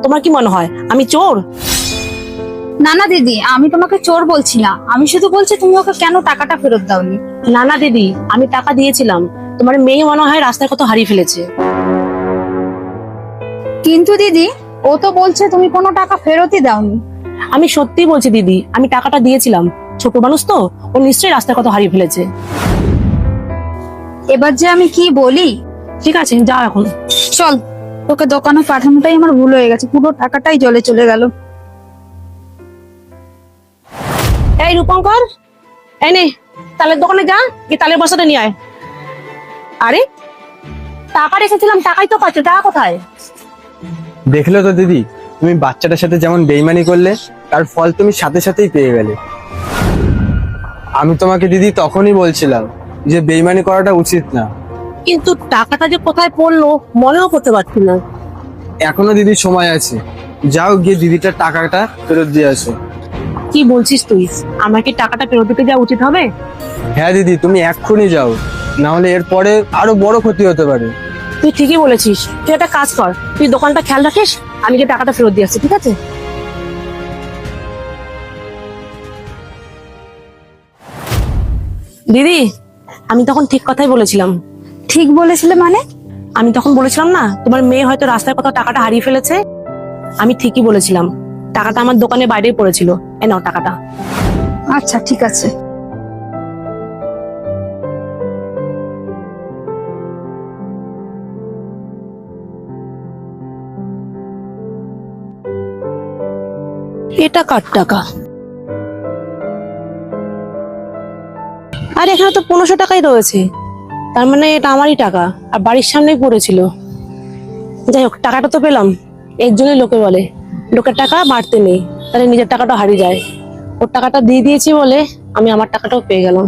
তোমার কি মনে হয় আমি চোর? না না দিদি, আমি তোমাকে চোর বলছি না, আমি শুধু বলছি তুমি ওকে কেন টাকাটা ফেরত দাওনি। না না দিদি, আমি টাকা দিয়েছিলাম। তোমার মেয়ে মনে হয় রাস্তায় কত হারিয়ে ফেলেছে। কিন্তু দিদি, ও তো বলছে তুমি কোনো টাকা ফেরতই দাওনি। আমি সত্যি বলছি দিদি, আমি টাকাটা দিয়েছিলাম। ছোট মানুষ তো, ও নিশ্চয়ই রাস্তায় কত হারিয়ে ফেলেছে। এবার যে আমি কি বলি। ঠিক আছে, যাও এখন। চল, তোকে দোকানে পাঠানোটাই আমার ভুল হয়ে গেছে, পুরো টাকাটাই জলে চলে গেল। এই রূপঙ্কর, এই নে, তালের দোকানে যা, গিয়ে তালের বস্তাটা নিয়ে আয়। আরে, টাকা রেখেছিলাম, টাকাই তো পাচ্ছে, টাকা কোথায়? দেখলে তো দিদি, তুমি বাচ্চাটার সাথে যেমন বেইমানি করলে, তার ফল তুমি সাথে সাথেই পেয়ে গেলে। আমি তোমাকে দিদি তখনই বলছিলাম যে বেইমানি করাটা উচিত না। কিন্তু টাকাটা যে কোথায় পড়লো মনেও করতে পারছি না। এখনো দিদি সময় আছে, যাও গিয়ে দিদিটার টাকাটা ফেরত দিয়ে আসো। কি বলছিস তুই? আমার কি টাকাটা ফেরত দিতে যাওয়া উচিত হবে? হ্যাঁ দিদি, তুমি এক্ষুনি যাও, না হলে এরপরে আরো বড় ক্ষতি হতে পারে। তুই ঠিকই বলেছিস। তুই একটা কাজ কর, তুই দোকানটা খেয়াল রাখিস, আমি যে টাকাটা ফেরত দিয়ে আসছি, ঠিক আছে? দিদি, আমি তখন ঠিক কথাই বলেছিলাম। ঠিক বলেছিলে মানে? আমি তখন বলেছিলাম না, তোমার মেয়ে হয়তো রাস্তায় কোথাও টাকাটা হারিয়ে ফেলেছে। আমি ঠিকই বলেছিলাম, টাকাটা আমার দোকানের বাইরেই পড়েছিল। এ নাও টাকাটা। আচ্ছা ঠিক আছে। এটা কার টাকা? আর এখানে তো 1500 টাকাই রয়েছে, তার মানে এটা আমারই টাকা, আর বাড়ির সামনেই পড়েছিল। যাই হোক, টাকাটা তো পেলাম। এর জন্যই লোকে বলে, লোকের টাকা বাড়তে নেই, তাহলে নিজের টাকাটা হারিয়ে যায়। ওর টাকাটা দিয়ে দিয়েছি বলে আমি আমার টাকাটাও পেয়ে গেলাম।